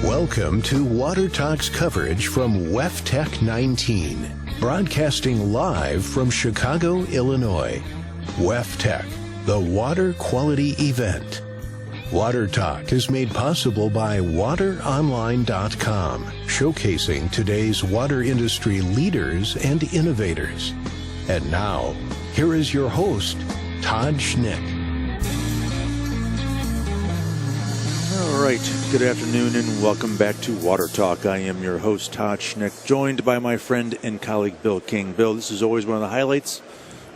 Welcome to Water Talk's coverage from WEFTEC 19, broadcasting live from Chicago, Illinois. WEFTEC, the Water Quality Event. Water Talk is made possible by WaterOnline.com, showcasing today's water industry leaders and innovators. And now, here is your host, Todd Schnick. All right, good afternoon and welcome back to Water Talk. I am your host, Todd Schnick, joined by my friend and colleague, Bill King. Bill, this is always one of the highlights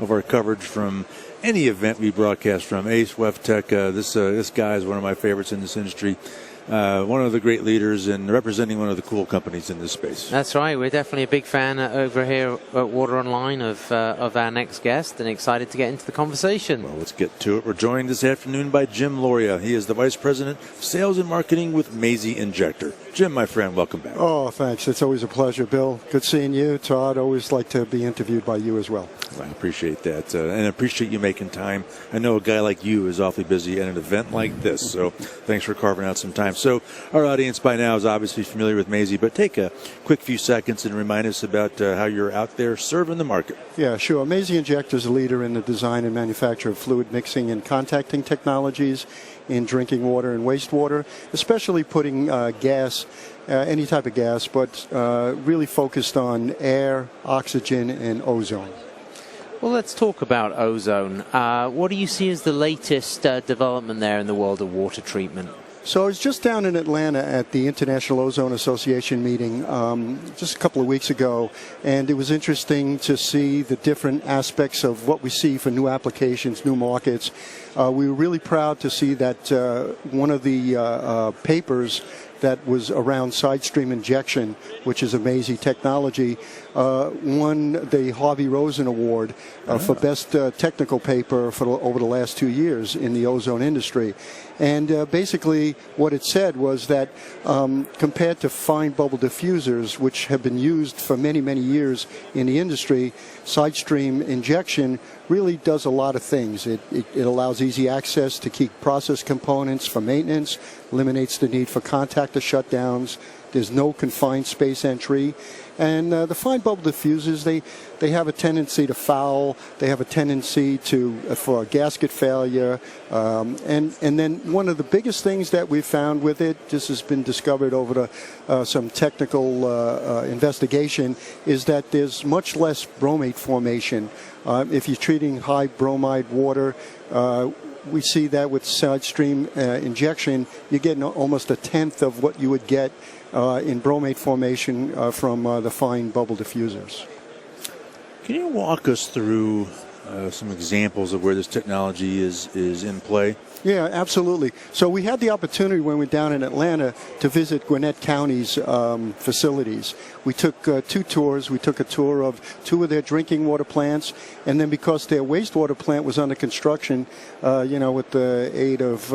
of our coverage from any event we broadcast from. Ace, WEFTEC, this guy is one of my favorites in this industry. One of the great leaders and representing one of the cool companies in this space. That's right. We're definitely a big fan over here at WaterOnline of our next guest and excited to get into the conversation. Well, let's get to it. We're joined this afternoon by Jim Lauria. He is the Vice President of Sales and Marketing with Mazzei Injector. Jim, my friend, welcome back. Oh, thanks. It's always a pleasure, Bill. Good seeing you, Todd. Always like to be interviewed by you as well. I appreciate that, and I appreciate you making time. I know a guy like you is awfully busy at an event like this, so thanks for carving out some time. So our audience by now is obviously familiar with Mazzei, but take a quick few seconds and remind us about how you're out there serving the market. Yeah, sure. Mazzei Injector is a leader in the design and manufacture of fluid mixing and contacting technologies in drinking water and wastewater, especially putting gas, any type of gas, but really focused on air, oxygen, and ozone. Well, let's talk about ozone. What do you see as the latest development there in the world of water treatment? So I was just down in Atlanta at the International Ozone Association meeting just a couple of weeks ago, and it was interesting to see the different aspects of what we see for new applications, new markets. We were really proud to see that one of the papers that was around side stream injection, which is amazing technology, won the Harvey Rosen Award for best technical paper for over the last 2 years in the ozone industry. And basically what it said was that compared to fine bubble diffusers, which have been used for many, many years in the industry, side stream injection really does a lot of things. It allows easy access to key process components for maintenance, eliminates the need for contactor shutdowns. There's no confined space entry. And the fine bubble diffusers, they have a tendency to foul. They have a tendency for gasket failure. And then one of the biggest things that we've found with it, this has been discovered over some technical investigation, is that there's much less bromate formation. If you're treating high bromide water, we see that with side stream injection, you're getting almost a tenth of what you would get in bromate formation from the fine bubble diffusers. Can you walk us through some examples of where this technology is in play? Yeah, absolutely. So we had the opportunity when we were down in Atlanta to visit Gwinnett County's facilities. We took 2 tours. We took a tour of 2 of their drinking water plants, and then because their wastewater plant was under construction, with the aid of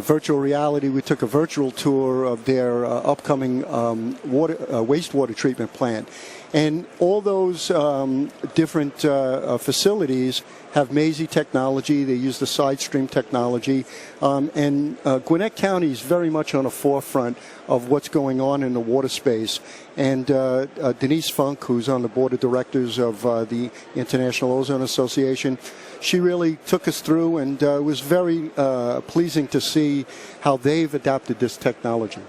virtual reality, we took a virtual tour of their upcoming wastewater treatment plant. And all those different facilities have Mazzei technology. They use the side stream technology. And Gwinnett County is very much on the forefront of what's going on in the water space. And Denise Funk, who's on the board of directors of the International Ozone Association, she really took us through, and it was very pleasing to see how they've adapted this technology.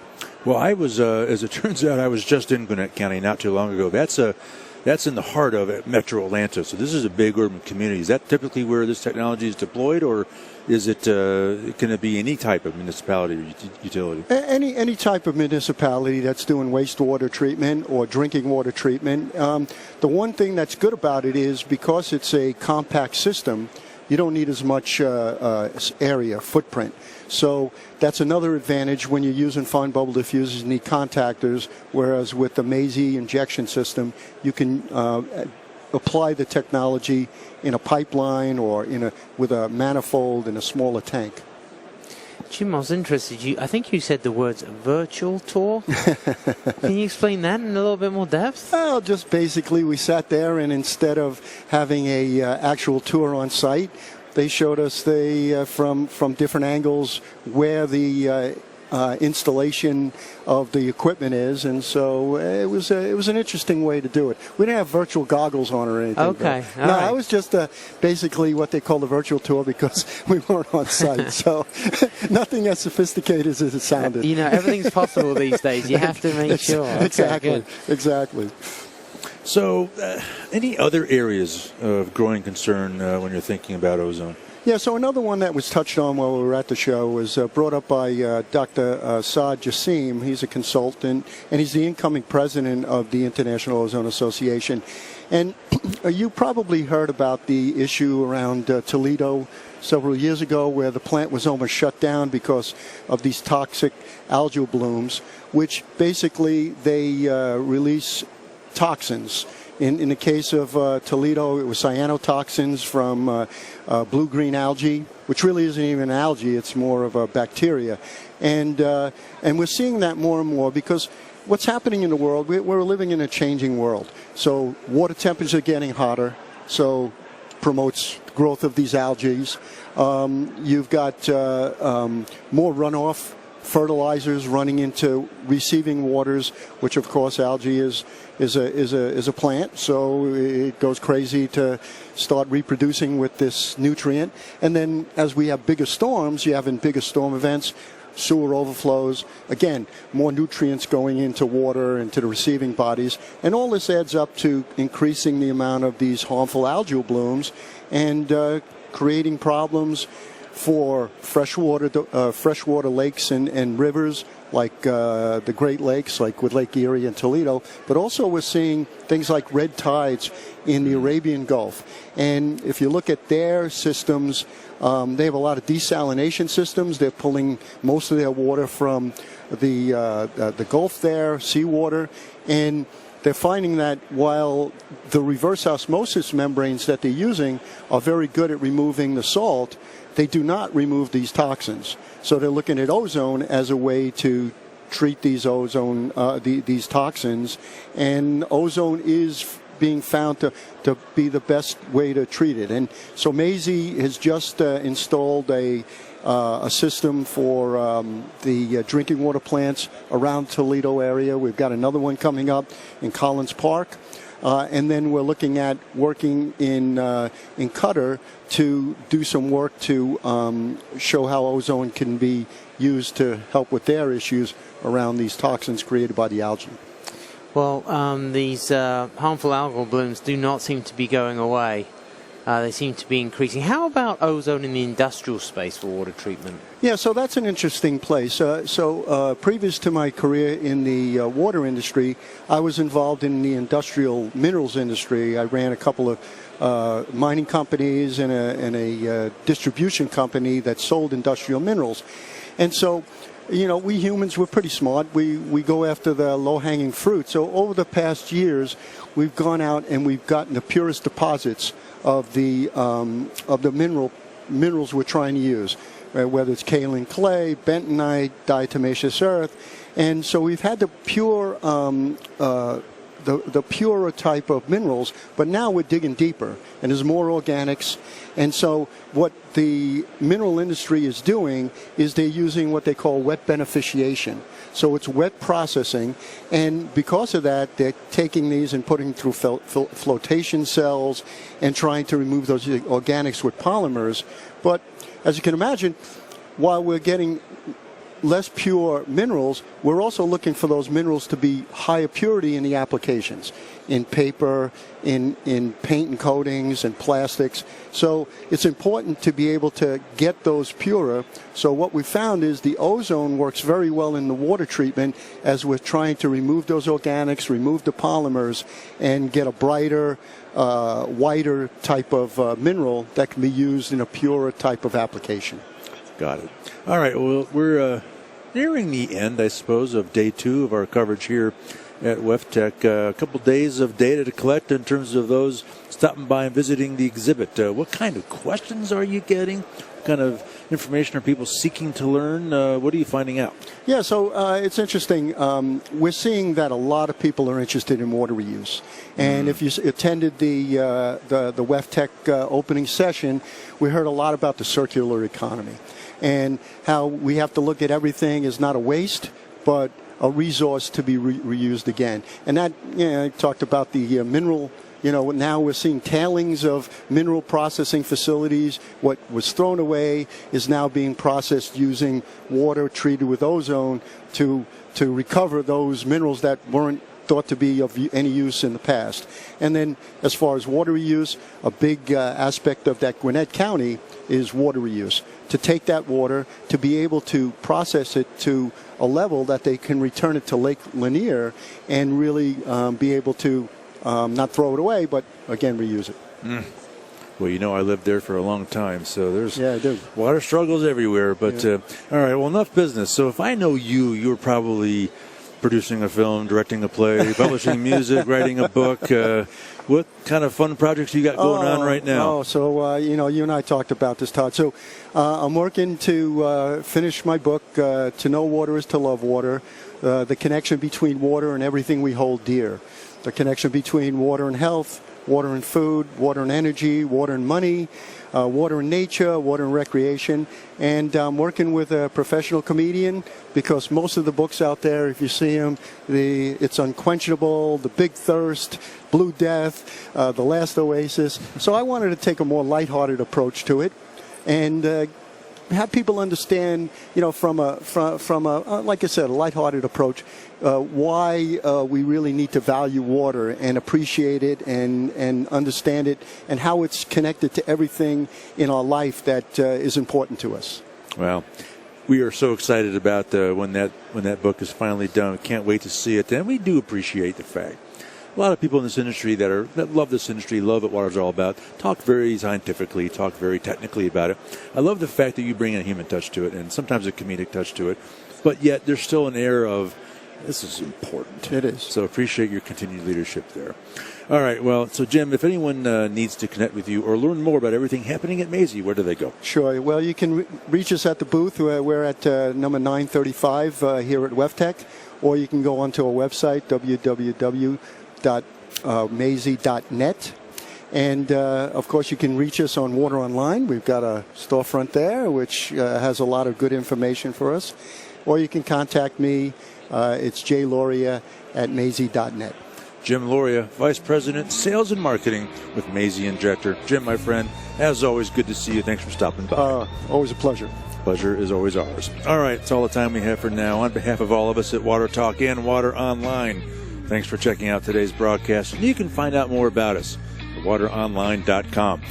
Well, I was, as it turns out, I was just in Gwinnett County not too long ago. That's in the heart of Metro Atlanta, so this is a big urban community. Is that typically where this technology is deployed, or is it can it be any type of municipality or utility? Any type of municipality that's doing wastewater treatment or drinking water treatment. The one thing that's good about it is because it's a compact system, you don't need as much area, footprint. So that's another advantage when you're using fine bubble diffusers. You need contactors, whereas with the Mazzei injection system, you can apply the technology in a pipeline or with a manifold in a smaller tank. Jim, I was interested. I think you said the words virtual tour. Can you explain that in a little bit more depth? Well, just basically we sat there, and instead of having a actual tour on site, they showed us from different angles where the installation of the equipment is, and so it was an interesting way to do it. We didn't have virtual goggles on or anything. Okay, No, all right. I was just basically what they call the virtual tour because we weren't on site. So nothing as sophisticated as it sounded. You know, everything's possible these days. You have to make sure. Okay, Exactly. good. Exactly. So, any other areas of growing concern when you're thinking about ozone? Yeah, so another one that was touched on while we were at the show was brought up by Dr. Saad Jassim. He's a consultant, and he's the incoming president of the International Ozone Association. And you probably heard about the issue around Toledo several years ago where the plant was almost shut down because of these toxic algal blooms, which basically they release toxins. In the case of Toledo, it was cyanotoxins from blue-green algae, which really isn't even algae, it's more of a bacteria. And we're seeing that more and more because what's happening in the world, we're living in a changing world. So water temperatures are getting hotter, so promotes growth of these algae. You've got more runoff, fertilizers running into receiving waters, which of course algae is a plant, so it goes crazy to start reproducing with this nutrient. And then as we have bigger storms, you have in bigger storm events, sewer overflows, again, more nutrients going into water, into the receiving bodies, and all this adds up to increasing the amount of these harmful algal blooms and creating problems for freshwater lakes and rivers like the Great Lakes, like with Lake Erie and Toledo, but also we're seeing things like red tides in the Arabian Gulf. And if you look at their systems, they have a lot of desalination systems. They're pulling most of their water from the Gulf there, seawater, and they're finding that while the reverse osmosis membranes that they're using are very good at removing the salt, they do not remove these toxins. So they're looking at ozone as a way to treat these these toxins, and ozone is being found to be the best way to treat it. And so Mazzei has just installed a system for the drinking water plants around Toledo area. We've got another one coming up in Collins Park. And then we're looking at working in Qatar to do some work to show how ozone can be used to help with their issues around these toxins created by the algae. Well, these harmful algal blooms do not seem to be going away. They seem to be increasing. How about ozone in the industrial space for water treatment? Yeah, so that's an interesting place. Previous to my career in the water industry, I was involved in the industrial minerals industry. I ran a couple of mining companies and a distribution company that sold industrial minerals. And so, you know, we humans, we're pretty smart. We go after the low-hanging fruit. So over the past years, we've gone out and we've gotten the purest deposits of the minerals we're trying to use, whether it's kaolin clay, bentonite, diatomaceous earth, and so we've had the pure, the purer type of minerals. But now we're digging deeper, and there's more organics. And so what the mineral industry is doing is they're using what they call wet beneficiation. So it's wet processing, and because of that, they're taking these and putting through flotation cells and trying to remove those organics with polymers. But as you can imagine, while we're getting less pure minerals, we're also looking for those minerals to be higher purity in the applications, in paper, in paint and coatings and plastics. So it's important to be able to get those purer. So what we found is the ozone works very well in the water treatment as we're trying to remove those organics, remove the polymers, and get a brighter, whiter type of mineral that can be used in a purer type of application. Got it. All right. Well, we're nearing the end, I suppose, of day 2 of our coverage here at WEFTEC. A couple days of data to collect in terms of those stopping by and visiting the exhibit. What kind of questions are you getting? What kind of information are people seeking to learn? What are you finding out? Yeah, so it's interesting. We're seeing that a lot of people are interested in water reuse. And if you attended the WEFTEC opening session, we heard a lot about the circular economy. and how we have to look at everything as not a waste, but a resource to be reused again. And that, I talked about the mineral. Now we're seeing tailings of mineral processing facilities. What was thrown away is now being processed using water treated with ozone to recover those minerals that weren't thought to be of any use in the past. And then as far as water reuse, a big aspect of that Gwinnett County is water reuse. To take that water, to be able to process it to a level that they can return it to Lake Lanier and really be able to not throw it away, but again, reuse it. Well, I lived there for a long time, so there's I do. Water struggles everywhere. But all right, well, enough business. So if I know you were probably producing a film, directing a play, publishing music, writing a book. What kind of fun projects you got going on right now? You and I talked about this, Todd. So I'm working to finish my book, To Know Water is to Love Water, the connection between water and everything we hold dear, the connection between water and health, water and food, water and energy, water and money, water and nature, water and recreation. And I'm working with a professional comedian because most of the books out there, if you see them, it's Unquenchable, The Big Thirst, Blue Death, The Last Oasis. So I wanted to take a more lighthearted approach to it and have people understand, from a like I said, a lighthearted approach, why we really need to value water and appreciate it and understand it and how it's connected to everything in our life that is important to us. Well, we are so excited about when that book is finally done. Can't wait to see it. And we do appreciate the fact a lot of people in this industry that love this industry, love what water's all about, talk very scientifically, talk very technically about it. I love the fact that you bring a human touch to it and sometimes a comedic touch to it, but yet there's still an air of this is important. It is. So appreciate your continued leadership there. All right. Well, so Jim, if anyone needs to connect with you or learn more about everything happening at Mazzei, where do they go? Sure. Well, you can reach us at the booth. We're at number 935 here at WEFTEC, or you can go onto our website, www.mazzei.net. And, of course, you can reach us on WaterOnline. We've got a storefront there, which has a lot of good information for us. Or you can contact me. It's J. Lauria at Mazzei.net. Jim Lauria, Vice President, Sales and Marketing with Mazzei Injector. Jim, my friend, as always, good to see you. Thanks for stopping by. Always a pleasure. Pleasure is always ours. All right, that's all the time we have for now. On behalf of all of us at Water Talk and Water Online, thanks for checking out today's broadcast. And you can find out more about us at wateronline.com.